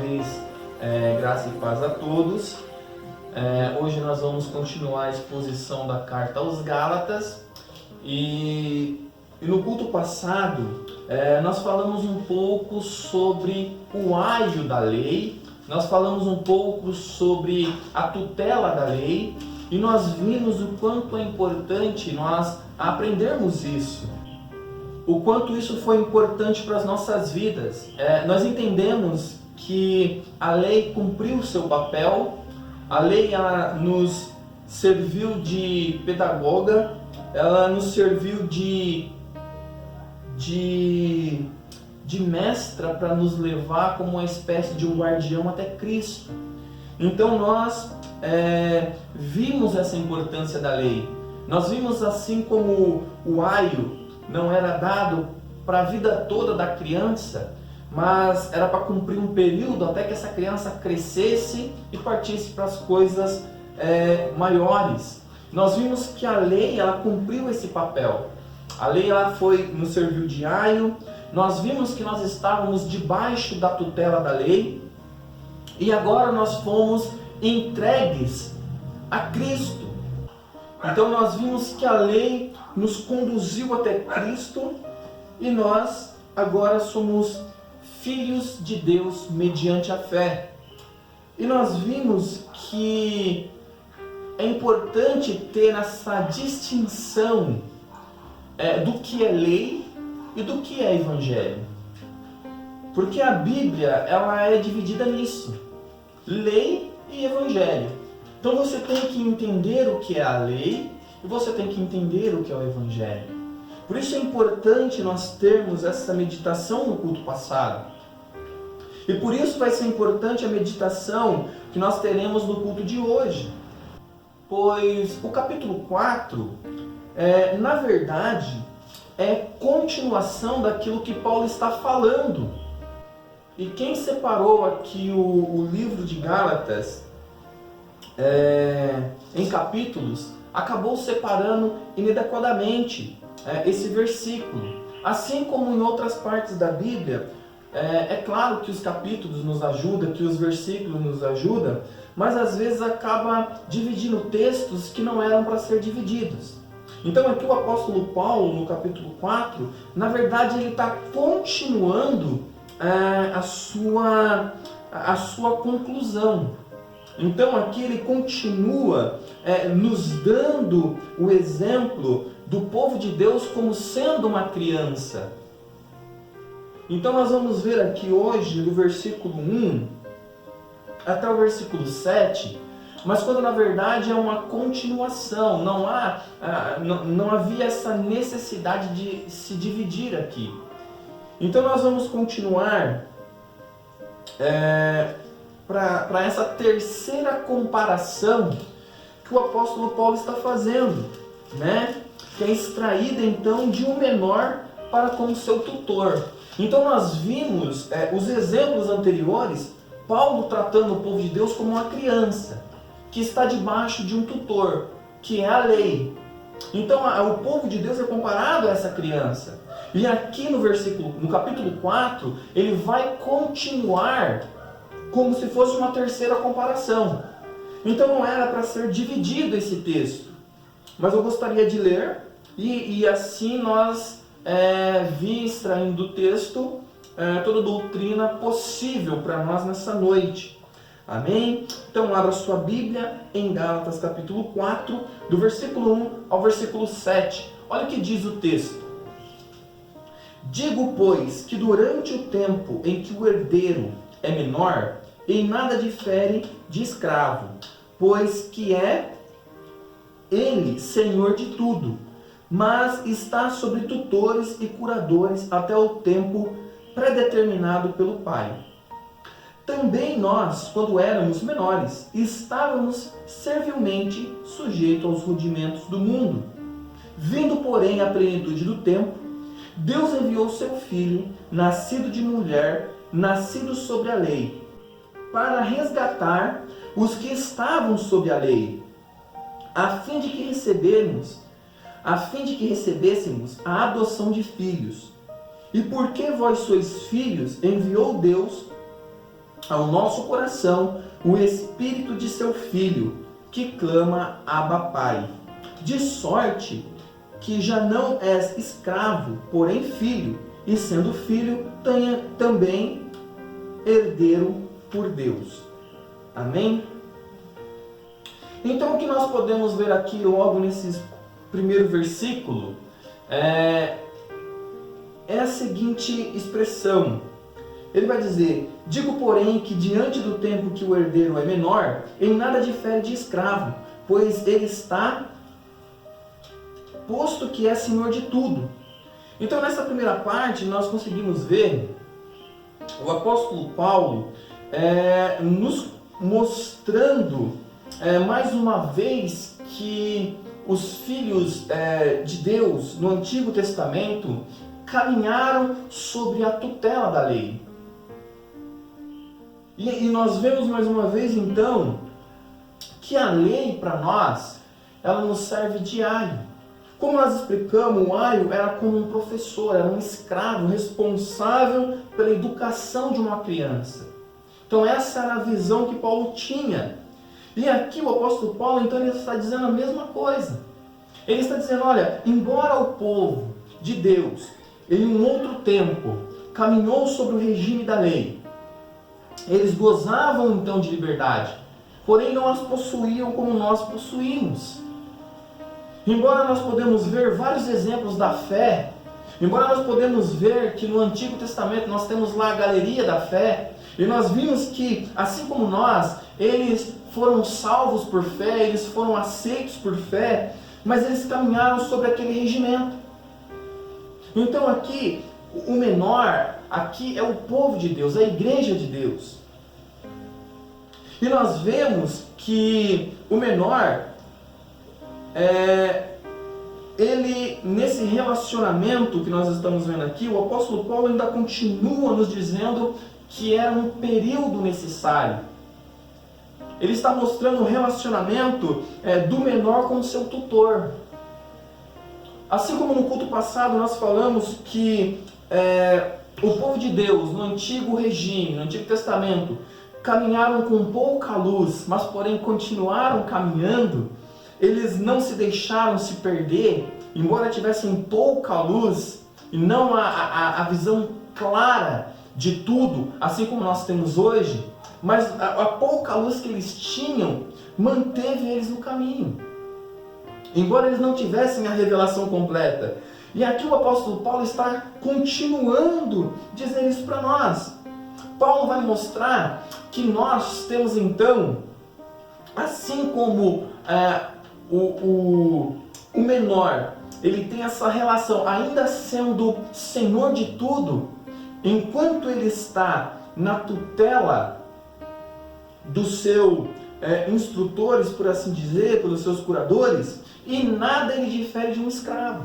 vez, graça e paz a todos. Hoje nós vamos continuar a exposição da carta aos Gálatas e no culto passado nós falamos um pouco sobre o aio da lei, nós falamos um pouco sobre a tutela da lei e nós vimos o quanto é importante nós aprendermos isso. O quanto isso foi importante para as nossas vidas. Nós entendemos que a lei cumpriu o seu papel, a lei ela nos serviu de pedagoga, ela nos serviu de mestra para nos levar como uma espécie de um guardião até Cristo. Então nós vimos essa importância da lei. Nós vimos assim como o aio não era dado para a vida toda da criança, mas era para cumprir um período até que essa criança crescesse e partisse para as coisas maiores. Nós vimos que a lei ela cumpriu esse papel. A lei ela nos serviu de aio. Nós vimos que nós estávamos debaixo da tutela da lei e agora nós fomos entregues a Cristo. Então nós vimos que a lei nos conduziu até Cristo e nós agora somos filhos de Deus mediante a fé. E nós vimos que é importante ter essa distinção do que é lei e do que é evangelho. Porque a Bíblia ela é dividida nisso, lei e evangelho. Então você tem que entender o que é a lei e você tem que entender o que é o evangelho. Por isso é importante nós termos essa meditação no culto passado. E por isso vai ser importante a meditação que nós teremos no culto de hoje. Pois o capítulo 4, na verdade, é continuação daquilo que Paulo está falando. E quem separou aqui o livro de Gálatas em capítulos, acabou separando inadequadamente esse versículo. Assim como em outras partes da Bíblia, é claro que os capítulos nos ajudam, que os versículos nos ajudam, mas às vezes acaba dividindo textos que não eram para ser divididos. Então aqui o apóstolo Paulo, no capítulo 4, na verdade ele está continuando a sua conclusão. Então aqui ele continua nos dando o exemplo do povo de Deus como sendo uma criança. Então nós vamos ver aqui hoje do versículo 1 até o versículo 7, mas quando na verdade é uma continuação, não havia essa necessidade de se dividir aqui. Então nós vamos continuar para essa terceira comparação que o apóstolo Paulo está fazendo, né? Que é extraída então de um menor para com o seu tutor. Então nós vimos os exemplos anteriores, Paulo tratando o povo de Deus como uma criança, que está debaixo de um tutor, que é a lei. Então o povo de Deus é comparado a essa criança. E aqui no capítulo 4, ele vai continuar como se fosse uma terceira comparação. Então não era para ser dividido esse texto, mas eu gostaria de ler e assim nós vir extraindo do texto toda a doutrina possível para nós nessa noite. Amém? Então abra sua Bíblia em Gálatas capítulo 4, do versículo 1 ao versículo 7. Olha o que diz o texto. Digo, pois, que durante o tempo em que o herdeiro é menor, em nada difere de escravo, pois que é ele senhor de tudo, mas está sobre tutores e curadores até o tempo predeterminado pelo Pai. Também nós, quando éramos menores, estávamos servilmente sujeitos aos rudimentos do mundo. Vindo, porém, à plenitude do tempo, Deus enviou seu Filho, nascido de mulher, nascido sobre a lei, para resgatar os que estavam sob a lei, a fim de que recebêssemos a adoção de filhos. E porque vós sois filhos, enviou Deus ao nosso coração o Espírito de seu Filho, que clama Abba Pai. De sorte que já não és escravo, porém filho, e sendo filho, também herdeiro por Deus. Amém? Então o que nós podemos ver aqui logo nesse primeiro versículo é a seguinte expressão. Ele vai dizer: digo, porém, que diante do tempo que o herdeiro é menor, em nada difere de escravo, pois ele está posto que é senhor de tudo. Então, nessa primeira parte, nós conseguimos ver o apóstolo Paulo nos mostrando mais uma vez que os filhos de Deus no Antigo Testamento caminharam sobre a tutela da lei. E nós vemos mais uma vez então que a lei para nós, ela nos serve de aio. Como nós explicamos, o aio era como um professor, era um escravo responsável pela educação de uma criança. Então essa era a visão que Paulo tinha. E aqui o apóstolo Paulo, então, ele está dizendo a mesma coisa. Ele está dizendo, olha, embora o povo de Deus, em um outro tempo, caminhou sobre o regime da lei, eles gozavam então de liberdade, porém não as possuíam como nós possuímos. Embora nós podemos ver vários exemplos da fé, embora nós podemos ver que no Antigo Testamento nós temos lá a galeria da fé, e nós vimos que, assim como nós, eles foram salvos por fé, eles foram aceitos por fé, mas eles caminharam sobre aquele regimento. Então aqui, o menor, aqui é o povo de Deus, a igreja de Deus. E nós vemos que o menor, ele, nesse relacionamento que nós estamos vendo aqui, o apóstolo Paulo ainda continua nos dizendo que era um período necessário. Ele está mostrando o relacionamento do menor com o seu tutor. Assim como no culto passado nós falamos que o povo de Deus, no antigo regime, no Antigo Testamento, caminharam com pouca luz, mas porém continuaram caminhando, eles não se deixaram se perder, embora tivessem pouca luz e não a visão clara de tudo, assim como nós temos hoje, mas a pouca luz que eles tinham manteve eles no caminho, embora eles não tivessem a revelação completa. E aqui o apóstolo Paulo está continuando dizendo isso para nós. Paulo vai mostrar que nós temos então, assim como o menor, ele tem essa relação, ainda sendo senhor de tudo, enquanto ele está na tutela dos seus instrutores, por assim dizer, pelos seus curadores, e nada ele difere de um escravo.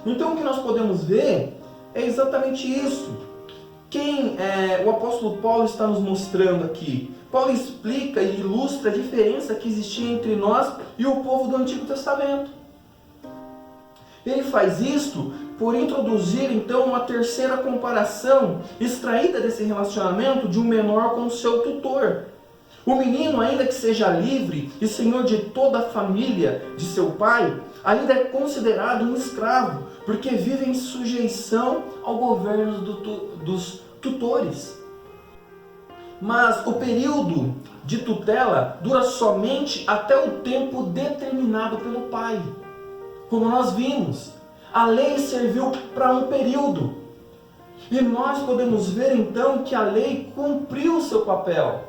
Então o que nós podemos ver é exatamente isso. O apóstolo Paulo está nos mostrando aqui? Paulo explica e ilustra a diferença que existia entre nós e o povo do Antigo Testamento. Ele faz isto por introduzir então uma terceira comparação extraída desse relacionamento de um menor com o seu tutor. O menino, ainda que seja livre e senhor de toda a família de seu pai, ainda é considerado um escravo, porque vive em sujeição ao governo dos tutores. Mas o período de tutela dura somente até o tempo determinado pelo pai. Como nós vimos, a lei serviu para um período. E nós podemos ver então que a lei cumpriu o seu papel.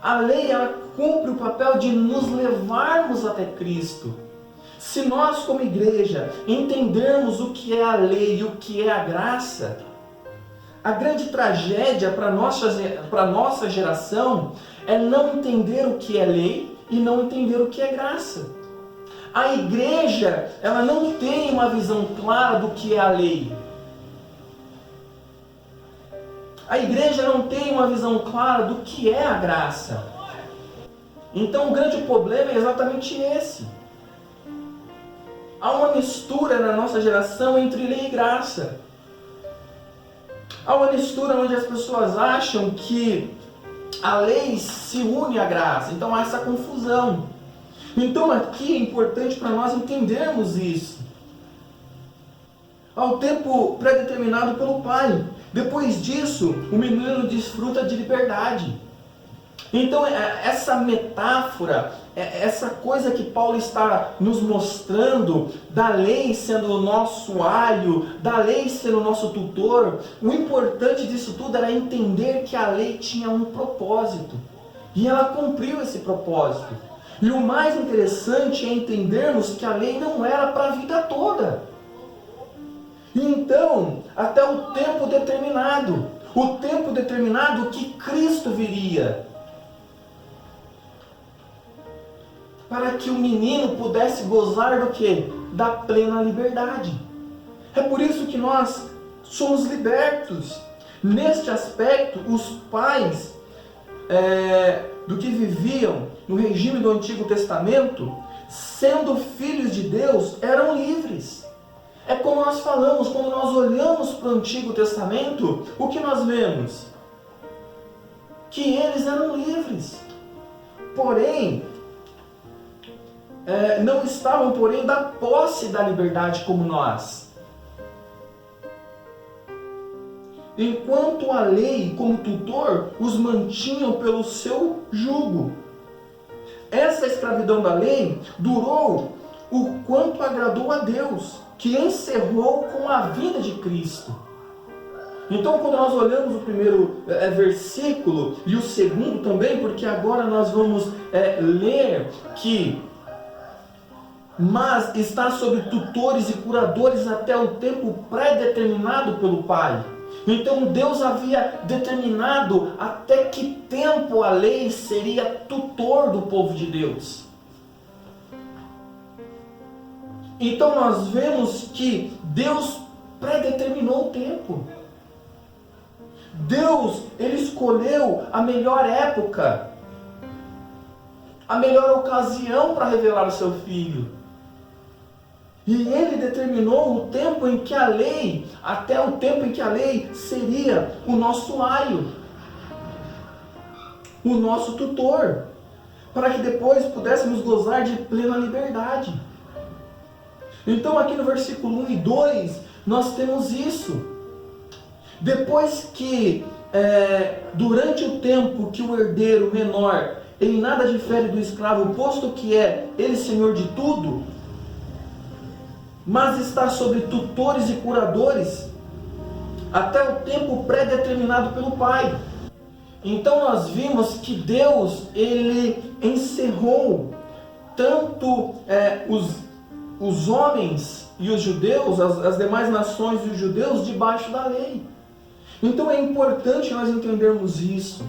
A lei, ela cumpre o papel de nos levarmos até Cristo. Se nós, como igreja, entendermos o que é a lei e o que é a graça, a grande tragédia para a nossa geração é não entender o que é lei e não entender o que é graça. A igreja, ela não tem uma visão clara do que é a lei. A igreja não tem uma visão clara do que é a graça. Então o grande problema é exatamente esse. Há uma mistura na nossa geração entre lei e graça. Há uma mistura onde as pessoas acham que a lei se une à graça, então há essa confusão. Então aqui é importante para nós entendermos isso. Há o tempo pré-determinado pelo Pai. Depois disso, o menino desfruta de liberdade. Então essa metáfora, essa coisa que Paulo está nos mostrando, da lei sendo o nosso aio, da lei sendo o nosso tutor, o importante disso tudo era entender que a lei tinha um propósito. E ela cumpriu esse propósito. E o mais interessante é entendermos que a lei não era para a vida toda. Então, até o tempo determinado que Cristo viria, para que o menino pudesse gozar do quê? Da plena liberdade. É por isso que nós somos libertos. Neste aspecto, os pais do que viviam no regime do Antigo Testamento, sendo filhos de Deus, eram livres. É como nós falamos, quando nós olhamos para o Antigo Testamento, o que nós vemos? Que eles eram livres. Porém, não estavam, porém, da posse da liberdade como nós. Enquanto a lei, como tutor, os mantinha pelo seu jugo. Essa escravidão da lei durou o quanto agradou a Deus, que encerrou com a vinda de Cristo. Então, quando nós olhamos o primeiro versículo e o segundo também, porque agora nós vamos ler que mas está sob tutores e curadores até o tempo pré-determinado pelo Pai. Então Deus havia determinado até que tempo a lei seria tutor do povo de Deus. Então nós vemos que Deus predeterminou o tempo. Deus, Ele escolheu a melhor época, a melhor ocasião para revelar o seu Filho. E Ele determinou o tempo em que a lei, até o tempo em que a lei seria o nosso aio, o nosso tutor, para que depois pudéssemos gozar de plena liberdade. Então aqui no versículo 1 e 2, nós temos isso. Depois que, durante o tempo que o herdeiro menor, em nada difere do escravo, posto que é ele senhor de tudo, mas está sobre tutores e curadores, até o tempo pré-determinado pelo Pai. Então nós vimos que Deus, Ele encerrou tanto os homens e os judeus, as demais nações e os judeus, debaixo da lei. Então é importante nós entendermos isso,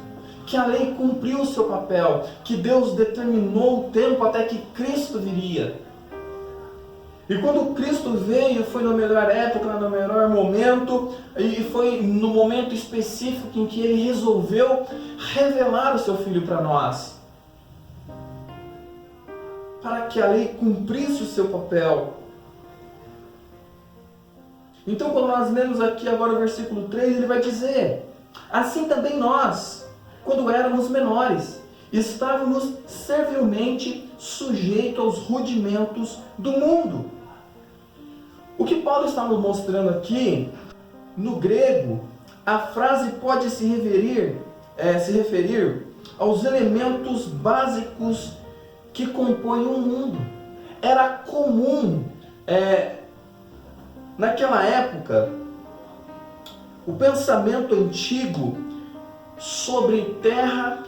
que a lei cumpriu o seu papel, que Deus determinou o tempo até que Cristo viria. E quando Cristo veio, foi na melhor época, no melhor momento, e foi no momento específico em que Ele resolveu revelar o seu Filho para nós, para que a lei cumprisse o seu papel. Então, quando nós lemos aqui agora o versículo 3, ele vai dizer: assim também nós, quando éramos menores, estávamos servilmente sujeitos aos rudimentos do mundo. O que Paulo está nos mostrando aqui, no grego, a frase pode se referir aos elementos básicos que compõem o mundo. Era comum, naquela época, o pensamento antigo sobre terra,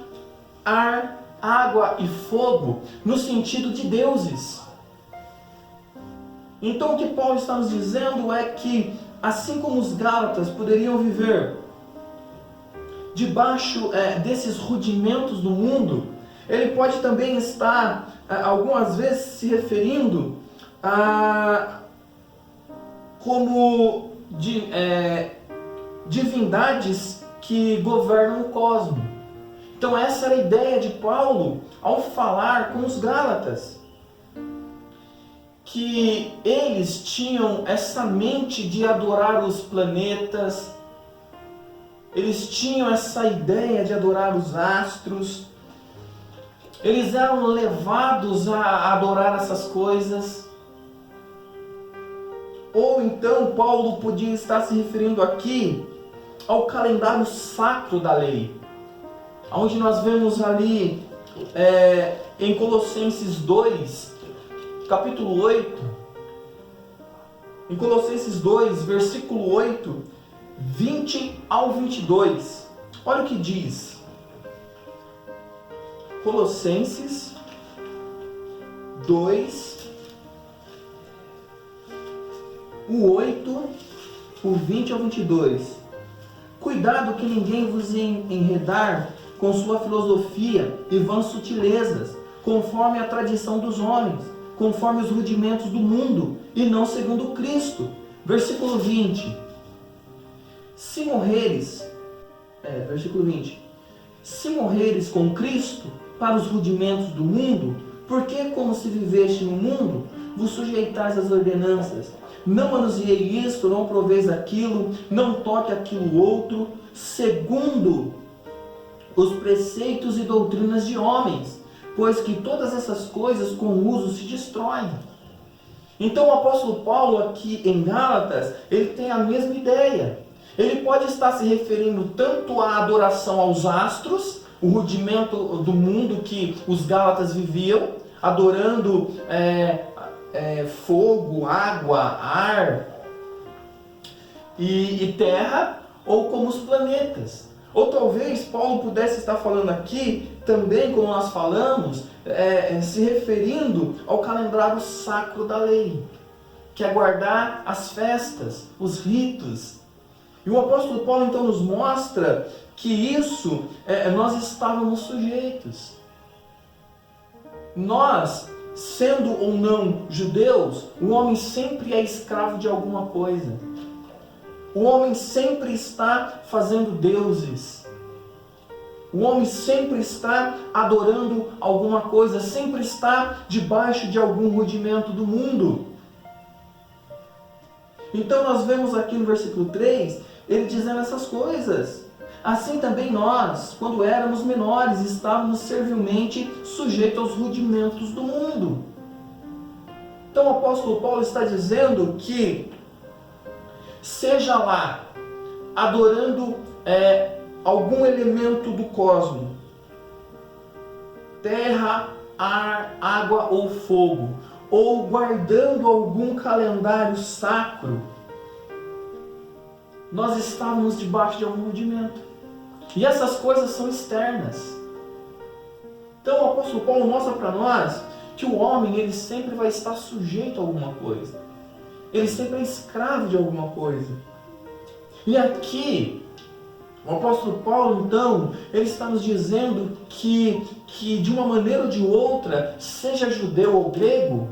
ar, água e fogo, no sentido de deuses. Então o que Paulo está nos dizendo é que, assim como os Gálatas poderiam viver debaixo desses rudimentos do mundo, ele pode também estar, algumas vezes, se referindo a como divindades que governam o cosmos. Então essa era a ideia de Paulo ao falar com os Gálatas, que eles tinham essa mente de adorar os planetas, eles tinham essa ideia de adorar os astros, eles eram levados a adorar essas coisas. Ou então Paulo podia estar se referindo aqui ao calendário sacro da lei, onde nós vemos ali em Colossenses 2, capítulo 8, em Colossenses 2, versículo 8, 20 ao 22. Olha o que diz. Colossenses 2, o 8, o 20 ao 22. Cuidado que ninguém vos enredar com sua filosofia e vãs sutilezas, conforme a tradição dos homens, conforme os rudimentos do mundo, e não segundo Cristo. Versículo 20. Se morreres, versículo 20. Se morreres com Cristo para os rudimentos do mundo, porque como se viveste no mundo, vos sujeitais às ordenanças. Não manuseei isto, não proveis aquilo, não toque aquilo outro, segundo os preceitos e doutrinas de homens, pois que todas essas coisas com uso se destroem. Então o apóstolo Paulo aqui em Gálatas, ele tem a mesma ideia. Ele pode estar se referindo tanto à adoração aos astros, o rudimento do mundo que os Gálatas viviam, adorando fogo, água, ar e terra, ou como os planetas. Ou talvez Paulo pudesse estar falando aqui, também como nós falamos, se referindo ao calendário sacro da lei, que é guardar as festas, os ritos. E o apóstolo Paulo então nos mostra que isso nós estávamos sujeitos. Nós, sendo ou não judeus, o homem sempre é escravo de alguma coisa. O homem sempre está fazendo deuses. O homem sempre está adorando alguma coisa, sempre está debaixo de algum rudimento do mundo. Então nós vemos aqui no versículo 3, ele dizendo essas coisas. Assim também nós, quando éramos menores, estávamos servilmente sujeitos aos rudimentos do mundo. Então o apóstolo Paulo está dizendo que, seja lá adorando algum elemento do cosmos, terra, ar, água ou fogo, ou guardando algum calendário sacro, nós estávamos debaixo de algum rudimento. E essas coisas são externas. Então o apóstolo Paulo mostra para nós que o homem ele sempre vai estar sujeito a alguma coisa. Ele sempre é escravo de alguma coisa. E aqui, o apóstolo Paulo, então, ele está nos dizendo que de uma maneira ou de outra, seja judeu ou grego,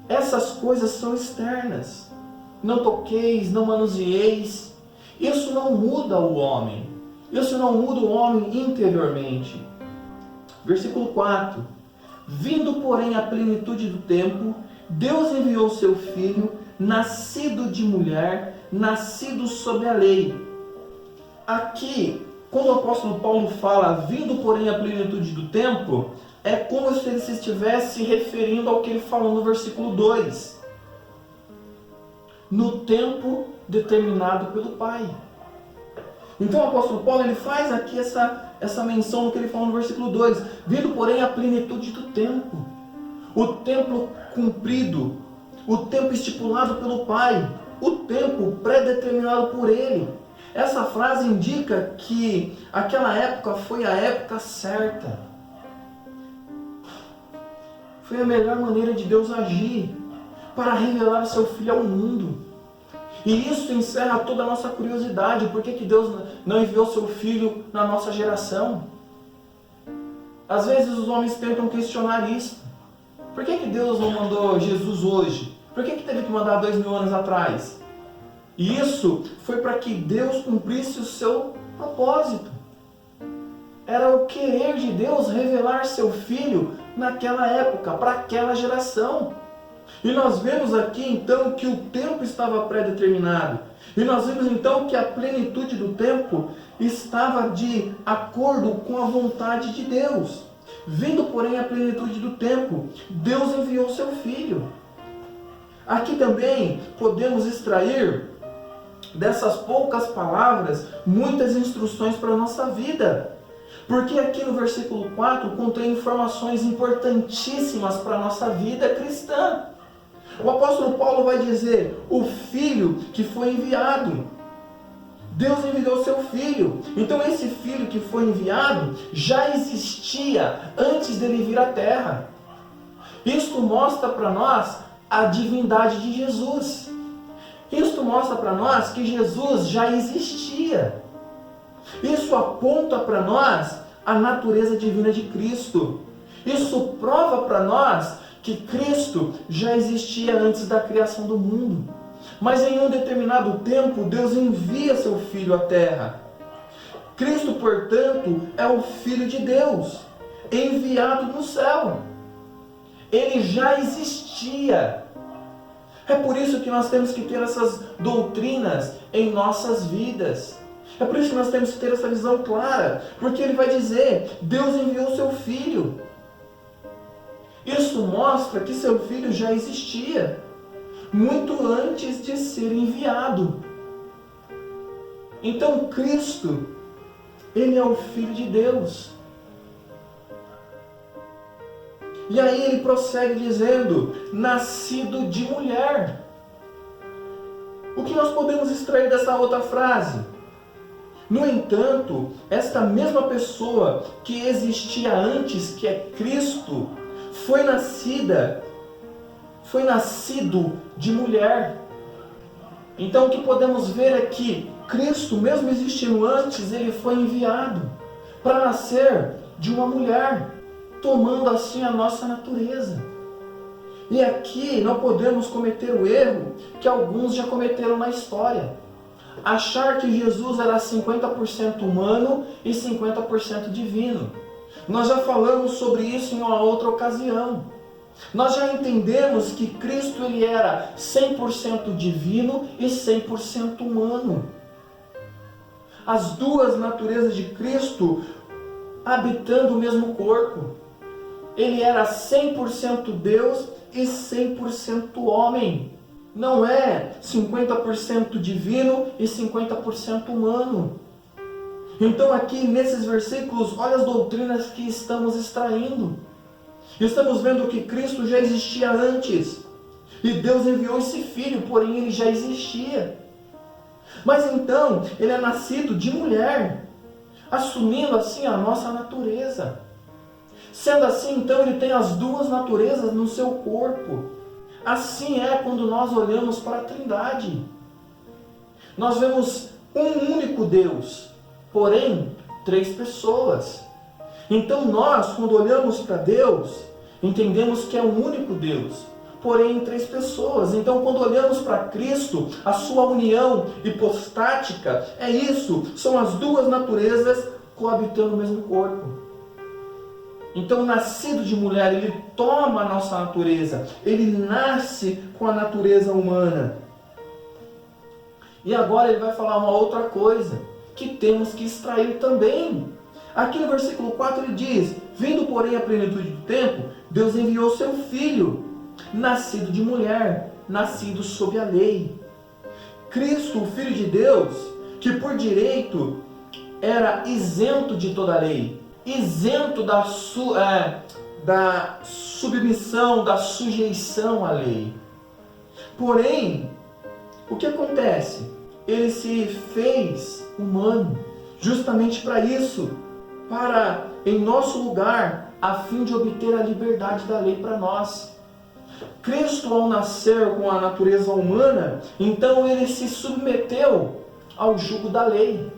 essas coisas são externas. Não toqueis, não manuseeis. Isso não muda o homem. Isso não muda o homem interiormente. Versículo 4. Vindo, porém, à plenitude do tempo, Deus enviou seu Filho, nascido de mulher, nascido sob a lei. Aqui, quando o apóstolo Paulo fala, vindo, porém, à plenitude do tempo, é como se ele se estivesse referindo ao que ele falou no versículo 2. No tempo determinado pelo Pai. Então o apóstolo Paulo ele faz aqui essa menção no que ele falou no versículo 2. Vindo, porém, à plenitude do tempo. O tempo cumprido, o tempo estipulado pelo Pai, o tempo pré-determinado por Ele. Essa frase indica que aquela época foi a época certa. Foi a melhor maneira de Deus agir para revelar o seu Filho ao mundo. E isso encerra toda a nossa curiosidade. Por que Deus não enviou seu Filho na nossa geração? Às vezes os homens tentam questionar isso. Por que Deus não mandou Jesus hoje? Por que teve que mandar 2000 anos atrás? E isso foi para que Deus cumprisse o seu propósito. Era o querer de Deus revelar seu Filho naquela época, para aquela geração. E nós vemos aqui então que o tempo estava pré-determinado. E nós vemos então que a plenitude do tempo estava de acordo com a vontade de Deus. Vindo, porém, a plenitude do tempo, Deus enviou seu Filho. Aqui também podemos extrair dessas poucas palavras muitas instruções para a nossa vida. Porque aqui no versículo 4 contém informações importantíssimas para a nossa vida cristã. O apóstolo Paulo vai dizer, o Filho que foi enviado. Deus enviou seu Filho. Então esse Filho que foi enviado já existia antes dele vir à Terra. Isto mostra para nós a divindade de Jesus. Isto mostra para nós que Jesus já existia. Isso aponta para nós a natureza divina de Cristo. Isso prova para nós que Cristo já existia antes da criação do mundo. Mas em um determinado tempo, Deus envia seu Filho à Terra. Cristo, portanto, é o Filho de Deus, enviado do céu. Ele já existia. É por isso que nós temos que ter essas doutrinas em nossas vidas. É por isso que nós temos que ter essa visão clara. Porque ele vai dizer, Deus enviou seu Filho. Isso mostra que seu Filho já existia, muito antes de ser enviado. Então Cristo, ele é o Filho de Deus. E aí ele prossegue dizendo, nascido de mulher. O que nós podemos extrair dessa outra frase? No entanto, esta mesma pessoa que existia antes, que é Cristo, foi nascido de mulher. Então o que podemos ver é que Cristo, mesmo existindo antes, ele foi enviado para nascer de uma mulher, tomando assim a nossa natureza. E aqui não podemos cometer o erro que alguns já cometeram na história. Achar que Jesus era 50% humano e 50% divino. Nós já falamos sobre isso em uma outra ocasião. Nós já entendemos que Cristo ele era 100% divino e 100% humano. As duas naturezas de Cristo habitando o mesmo corpo. Ele era 100% Deus e 100% homem. Não é 50% divino e 50% humano. Então aqui nesses versículos, olha as doutrinas que estamos extraindo. Estamos vendo que Cristo já existia antes. E Deus enviou esse Filho, porém ele já existia. Mas então, ele é nascido de mulher, assumindo assim a nossa natureza. Sendo assim, então, ele tem as duas naturezas no seu corpo. Assim é quando nós olhamos para a Trindade. Nós vemos um único Deus, porém, três pessoas. Então nós, quando olhamos para Deus, entendemos que é um único Deus, porém em três pessoas. Então quando olhamos para Cristo, a sua união hipostática, é isso, são as duas naturezas coabitando no mesmo corpo. Então, nascido de mulher, ele toma a nossa natureza, ele nasce com a natureza humana. E agora ele vai falar uma outra coisa, que temos que extrair também. Aqui no versículo 4 ele diz, vindo porém a plenitude do tempo, Deus enviou seu Filho, nascido de mulher, nascido sob a lei. Cristo, o Filho de Deus, que por direito era isento de toda a lei, isento da submissão, da sujeição à lei. Porém, o que acontece? Ele se fez humano, justamente para isso, para em nosso lugar, a fim de obter a liberdade da lei para nós. Cristo, ao nascer com a natureza humana, então ele se submeteu ao jugo da lei.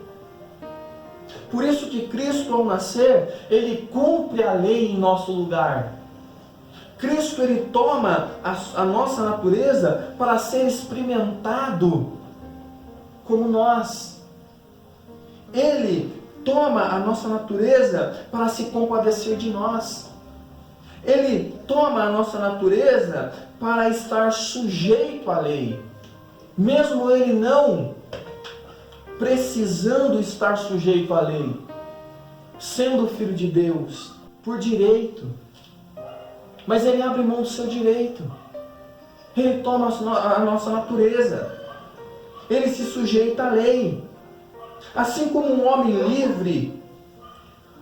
Por isso que Cristo, ao nascer, ele cumpre a lei em nosso lugar. Cristo, ele toma a nossa natureza para ser experimentado como nós. Ele toma a nossa natureza para se compadecer de nós. Ele toma a nossa natureza para estar sujeito à lei. Mesmo ele não precisando estar sujeito à lei, sendo filho de Deus, por direito. Mas ele abre mão do seu direito. Ele toma a nossa natureza. Ele se sujeita à lei. Assim como um homem livre,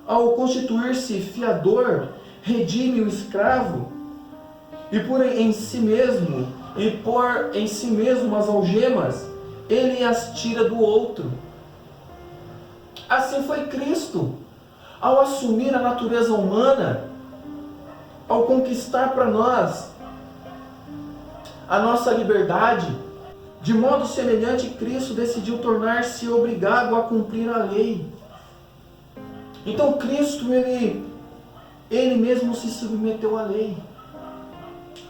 ao constituir-se fiador, redime o escravo e por em si mesmo, e por em si mesmo as algemas, ele as tira do outro. Assim foi Cristo, ao assumir a natureza humana, ao conquistar para nós a nossa liberdade. De modo semelhante, Cristo decidiu tornar-se obrigado a cumprir a lei. Então Cristo, ele mesmo se submeteu à lei.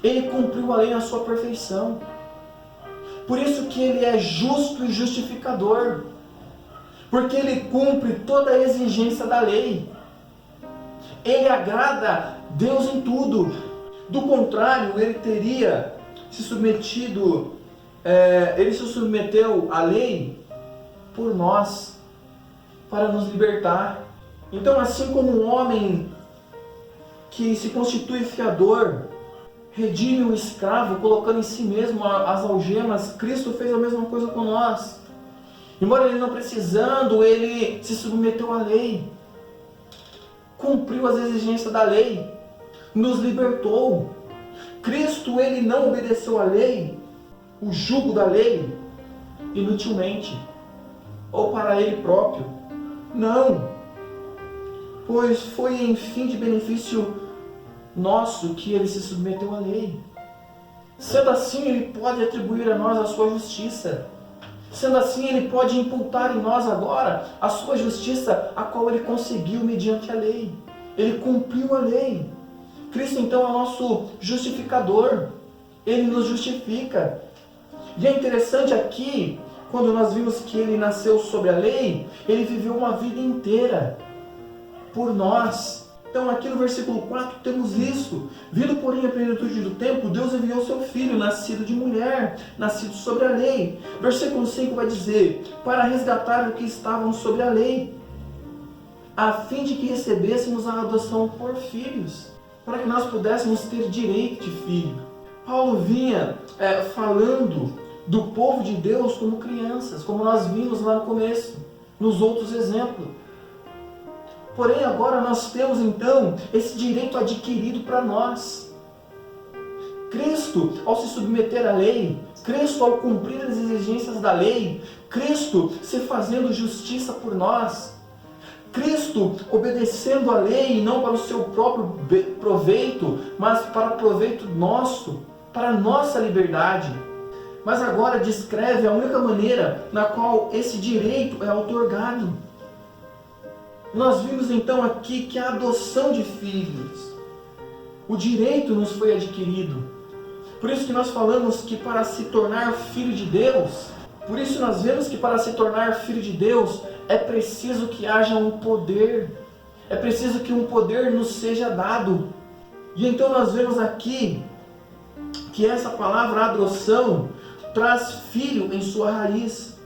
Ele cumpriu a lei na sua perfeição. Por isso que ele é justo e justificador. Porque ele cumpre toda a exigência da lei. Ele agrada Deus em tudo. Do contrário, ele teria se submetido, ele se submeteu à lei por nós, para nos libertar. Então, assim como um homem que se constitui fiador, redime o escravo, colocando em si mesmo as algemas, Cristo fez a mesma coisa com nós. Embora ele não precisando, ele se submeteu à lei, cumpriu as exigências da lei, nos libertou. Cristo, ele não obedeceu à lei, o jugo da lei, inutilmente, ou para ele próprio. Não, pois foi em fim de benefício nosso que ele se submeteu à lei. Sendo assim, ele pode atribuir a nós a sua justiça. Sendo assim, ele pode imputar em nós agora a sua justiça, a qual ele conseguiu mediante a lei. Ele cumpriu a lei. Cristo, então, é o nosso justificador. Ele nos justifica. E é interessante aqui, quando nós vimos que ele nasceu sobre a lei, ele viveu uma vida inteira por nós. Então aqui no versículo 4 temos isso. Vindo porém a plenitude do tempo, Deus enviou seu Filho, nascido de mulher, nascido sobre a lei. Versículo 5 vai dizer, para resgatar o que estavam sobre a lei, a fim de que recebêssemos a adoção por filhos, para que nós pudéssemos ter direito de filho. Paulo vinha falando do povo de Deus como crianças, como nós vimos lá no começo, nos outros exemplos. Porém, agora nós temos então esse direito adquirido para nós. Cristo, ao se submeter à lei, Cristo, ao cumprir as exigências da lei, Cristo se fazendo justiça por nós, Cristo obedecendo à lei, não para o seu próprio proveito, mas para o proveito nosso, para a nossa liberdade. Mas agora descreve a única maneira na qual esse direito é outorgado. Nós vimos então aqui que a adoção de filhos, o direito nos foi adquirido. Por isso que nós falamos que para se tornar filho de Deus, por isso nós vemos que para se tornar filho de Deus, é preciso que haja um poder, é preciso que um poder nos seja dado. E então nós vemos aqui que essa palavra adoção traz filho em sua raiz.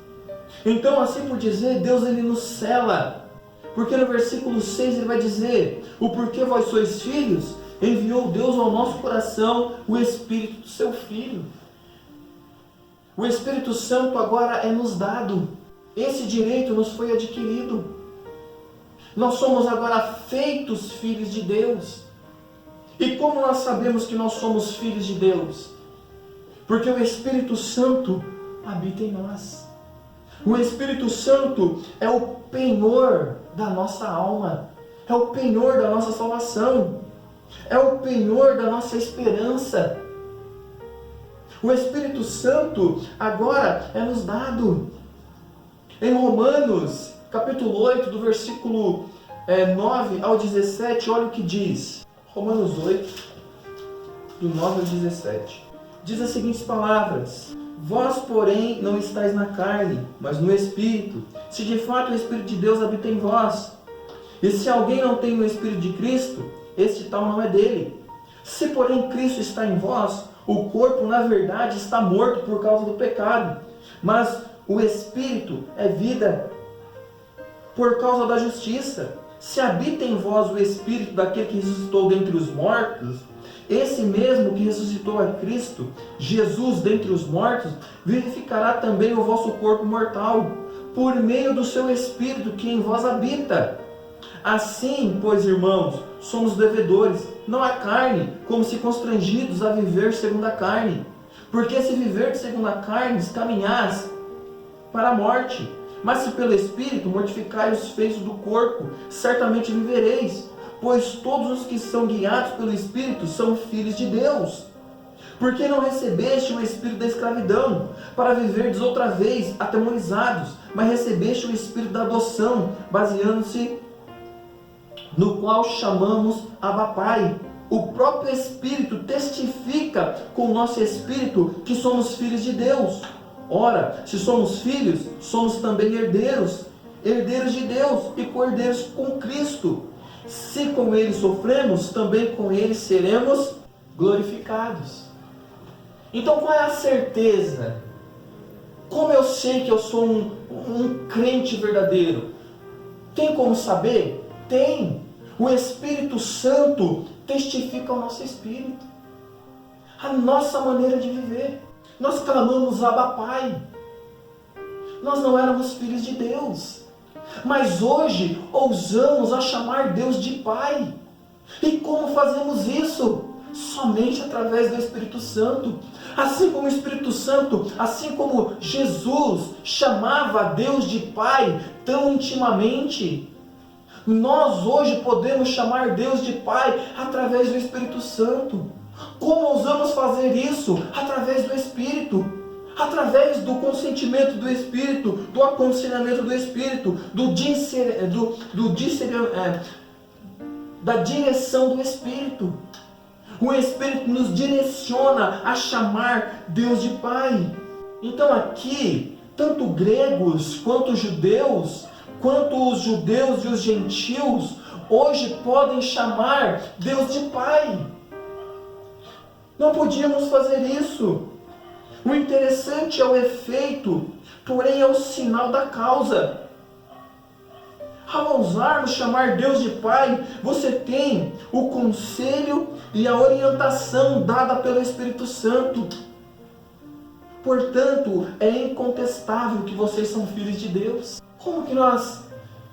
Então, assim por dizer, Deus ele nos cela. Porque no versículo 6 ele vai dizer, o porquê vós sois filhos, enviou Deus ao nosso coração o Espírito do seu Filho. O Espírito Santo agora é nos dado. Esse direito nos foi adquirido. Nós somos agora feitos filhos de Deus. E como nós sabemos que nós somos filhos de Deus? Porque o Espírito Santo habita em nós. O Espírito Santo é o penhor da nossa alma, é o penhor da nossa salvação, é o penhor da nossa esperança. O Espírito Santo agora é nos dado. Em Romanos, capítulo 8, do versículo 9 ao 17, olha o que diz. Romanos 8, do 9 ao 17. Diz as seguintes palavras: vós, porém, não estáis na carne, mas no Espírito, se de fato o Espírito de Deus habita em vós. E se alguém não tem o Espírito de Cristo, este tal não é dele. Se porém Cristo está em vós, o corpo na verdade está morto por causa do pecado, mas o Espírito é vida por causa da justiça. Se habita em vós o Espírito daquele que ressuscitou dentre os mortos, esse mesmo que ressuscitou a Cristo, Jesus dentre os mortos, vivificará também o vosso corpo mortal, por meio do seu Espírito que em vós habita. Assim, pois, irmãos, somos devedores, não à carne, como se constrangidos a viver segundo a carne. Porque se viver segundo a carne, caminhais para a morte. Mas se pelo Espírito mortificai os feitos do corpo, certamente vivereis. Pois todos os que são guiados pelo Espírito são filhos de Deus. Porque não recebeste o espírito da escravidão, para viverdes outra vez atemorizados, mas recebeste o espírito da adoção, baseando-se no qual chamamos Abba Pai. O próprio Espírito testifica com o nosso espírito que somos filhos de Deus. Ora, se somos filhos, somos também herdeiros, herdeiros de Deus e co-herdeiros com Cristo. Se com Ele sofremos, também com Ele seremos glorificados. Então qual é a certeza? Como eu sei que eu sou um crente verdadeiro? Tem como saber? Tem. O Espírito Santo testifica ao nosso espírito, a nossa maneira de viver. Nós clamamos Abba Pai. Nós não éramos filhos de Deus, mas hoje ousamos a chamar Deus de Pai. E como fazemos isso? Somente através do Espírito Santo. Assim como o Espírito Santo, assim como Jesus chamava Deus de Pai tão intimamente, nós hoje podemos chamar Deus de Pai através do Espírito Santo. Como ousamos fazer isso? Através do Espírito, através do consentimento do Espírito, do aconselhamento do Espírito, da direção do Espírito. O Espírito nos direciona a chamar Deus de Pai. Então aqui, tanto gregos quanto judeus, quanto os judeus e os gentios, hoje podem chamar Deus de Pai. Não podíamos fazer isso. O interessante é o efeito, porém é o sinal da causa. Ao ousarmos chamar Deus de Pai, você tem o conselho e a orientação dada pelo Espírito Santo. Portanto, é incontestável que vocês são filhos de Deus. Como que nós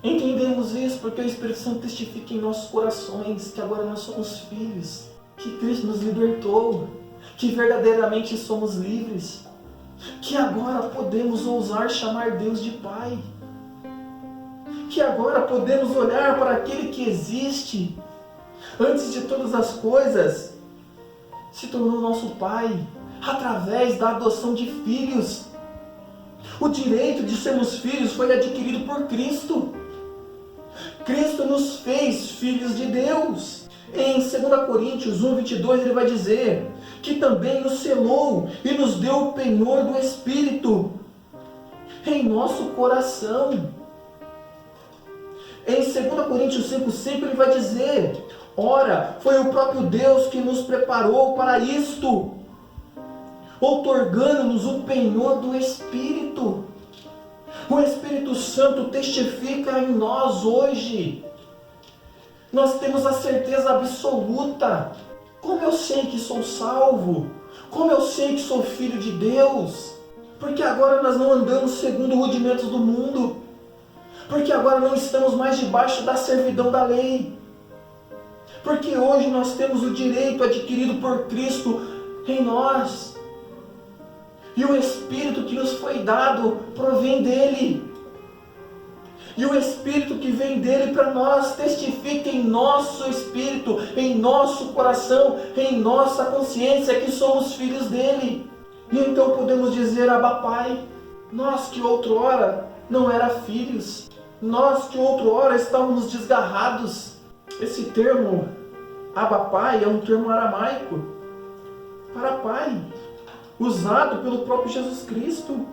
entendemos isso? Porque o Espírito Santo testifica em nossos corações que agora nós somos filhos, que Cristo nos libertou, que verdadeiramente somos livres, que agora podemos ousar chamar Deus de Pai, que agora podemos olhar para aquele que existe, antes de todas as coisas, se tornou nosso Pai, através da adoção de filhos. O direito de sermos filhos foi adquirido por Cristo. Cristo nos fez filhos de Deus. Em 2 Coríntios 1:22 ele vai dizer que também nos selou e nos deu o penhor do Espírito em nosso coração. Em 2 Coríntios 5:5 ele vai dizer: ora, foi o próprio Deus que nos preparou para isto, outorgando-nos o penhor do Espírito. O Espírito Santo testifica em nós hoje. Nós temos a certeza absoluta. Como eu sei que sou salvo? Como eu sei que sou filho de Deus? Porque agora nós não andamos segundo rudimentos do mundo. Porque agora não estamos mais debaixo da servidão da lei. Porque hoje nós temos o direito adquirido por Cristo em nós. E o Espírito que nos foi dado provém dele. E o Espírito que vem dele para nós testifica em nosso espírito, em nosso coração, em nossa consciência que somos filhos dele. E então podemos dizer: Abba Pai. Nós que outrora não éramos filhos, nós que outrora estávamos desgarrados. Esse termo Abba Pai é um termo aramaico para pai, usado pelo próprio Jesus Cristo.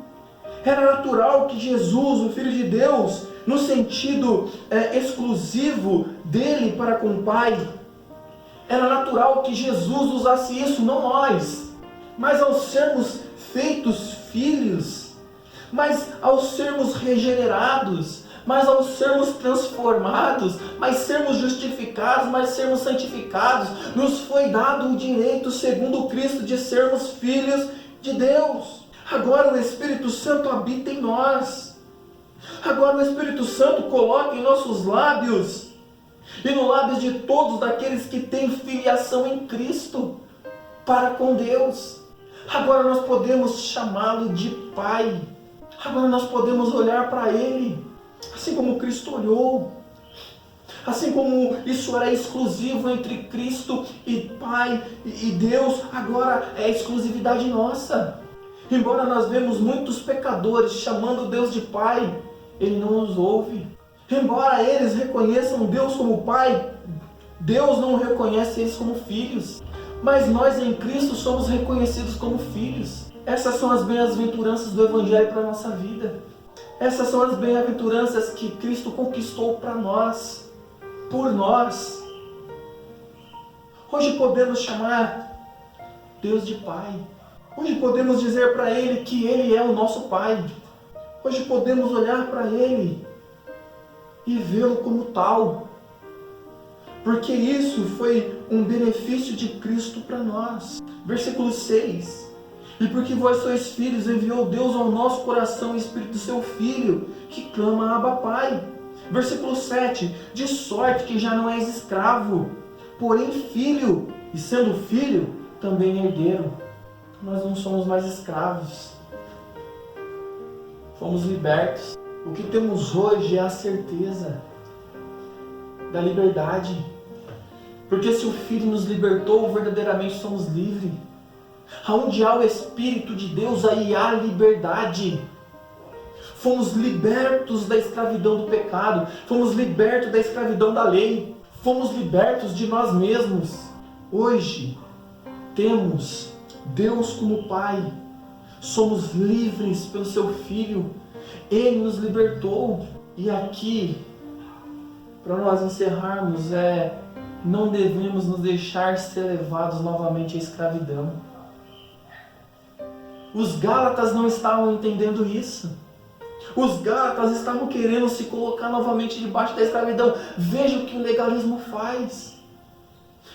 Era natural que Jesus, o Filho de Deus, no sentido exclusivo dele para com o Pai, Era natural que Jesus usasse isso, não nós. Mas ao sermos feitos filhos, mas ao sermos regenerados, mas ao sermos transformados, mas sermos justificados, mas sermos santificados, nos foi dado o direito, segundo Cristo, de sermos filhos de Deus. Agora o Espírito Santo habita em nós. Agora o Espírito Santo coloca em nossos lábios, e no lábios de todos daqueles que têm filiação em Cristo, para com Deus. Agora nós podemos chamá-lo de Pai. Agora nós podemos olhar para Ele, assim como Cristo olhou. Assim como isso era exclusivo entre Cristo e Pai e Deus, agora é exclusividade nossa. Embora nós vemos muitos pecadores chamando Deus de Pai, Ele não os ouve. Embora eles reconheçam Deus como Pai, Deus não reconhece eles como filhos. Mas nós em Cristo somos reconhecidos como filhos. Essas são as bem-aventuranças do Evangelho para a nossa vida. Essas são as bem-aventuranças que Cristo conquistou para nós, por nós. Hoje podemos chamar Deus de Pai. Hoje podemos dizer para Ele que Ele é o nosso Pai. Hoje podemos olhar para Ele e vê-lo como tal. Porque isso foi um benefício de Cristo para nós. Versículo 6. E porque vós sois filhos, enviou Deus ao nosso coração o Espírito do seu Filho, que clama Abba Pai. Versículo 7. De sorte que já não és escravo, porém filho, e sendo filho, também herdeiro. Nós não somos mais escravos. Fomos libertos. O que temos hoje é a certeza da liberdade. Porque se o Filho nos libertou, verdadeiramente somos livres. Onde há o Espírito de Deus, aí há liberdade. Fomos libertos da escravidão do pecado. Fomos libertos da escravidão da lei. Fomos libertos de nós mesmos. Hoje temos Deus como Pai. Somos livres pelo seu Filho. Ele nos libertou. E aqui, para nós encerrarmos, não devemos nos deixar ser levados novamente à escravidão. Os Gálatas não estavam entendendo isso. Os Gálatas estavam querendo se colocar novamente debaixo da escravidão. Veja o que o legalismo faz.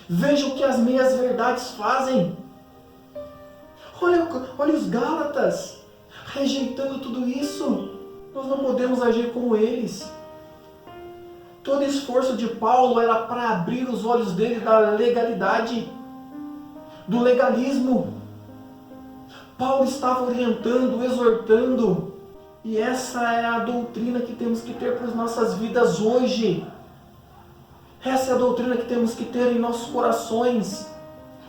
Veja o que as meias-verdades fazem. Olha os Gálatas rejeitando tudo isso. Nós não podemos agir como eles. Todo esforço de Paulo era para abrir os olhos dele da legalidade, do legalismo. Paulo estava orientando, exortando, e essa é a doutrina que temos que ter para as nossas vidas hoje. Essa é a doutrina que temos que ter em nossos corações.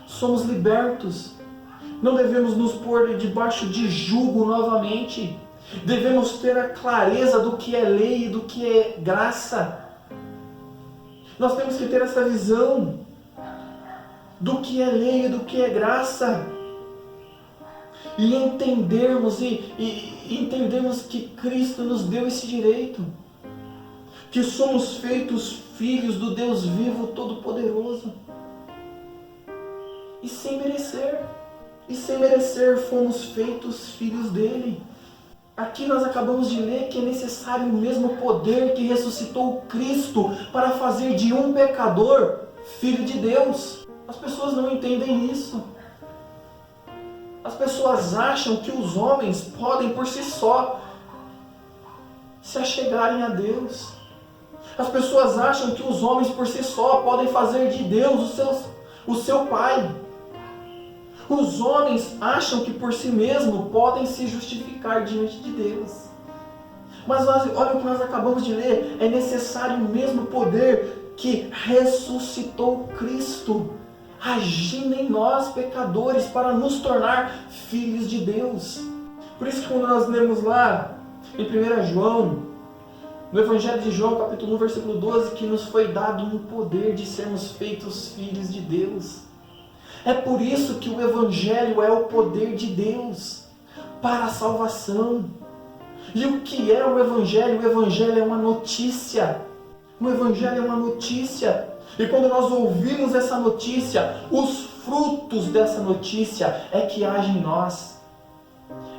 Somos libertos. Não devemos nos pôr debaixo de jugo novamente. Devemos ter a clareza do que é lei e do que é graça. Nós temos que ter essa visão do que é lei e do que é graça. E entendermos que Cristo nos deu esse direito. Que somos feitos filhos do Deus vivo Todo-Poderoso. E sem merecer fomos feitos filhos dele. Aqui nós acabamos de ler que é necessário o mesmo poder que ressuscitou Cristo para fazer de um pecador filho de Deus. As pessoas não entendem isso. As pessoas acham que os homens podem por si só se achegarem a Deus. As pessoas acham que os homens por si só podem fazer de Deus o seu Pai. Os homens acham que por si mesmos podem se justificar diante de Deus. Mas olha o que nós acabamos de ler. É necessário o mesmo poder que ressuscitou Cristo, agindo em nós, pecadores, para nos tornar filhos de Deus. Por isso que quando nós lemos lá em 1 João, no Evangelho de João, capítulo 1, versículo 12, que nos foi dado um poder de sermos feitos filhos de Deus. É por isso que o Evangelho é o poder de Deus para a salvação. E o que é o Evangelho? O Evangelho é uma notícia. O Evangelho é uma notícia. E quando nós ouvimos essa notícia, os frutos dessa notícia é que agem em nós.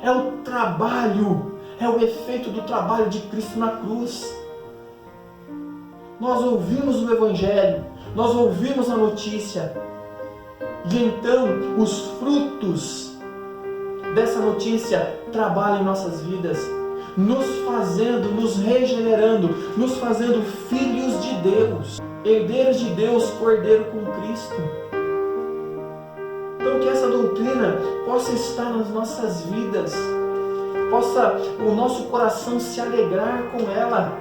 É o trabalho, é o efeito do trabalho de Cristo na cruz. Nós ouvimos o Evangelho, nós ouvimos a notícia, e então os frutos dessa notícia trabalham em nossas vidas, nos fazendo, nos regenerando, nos fazendo filhos de Deus, herdeiros de Deus, cordeiro com Cristo. Então que essa doutrina possa estar nas nossas vidas, possa o nosso coração se alegrar com ela,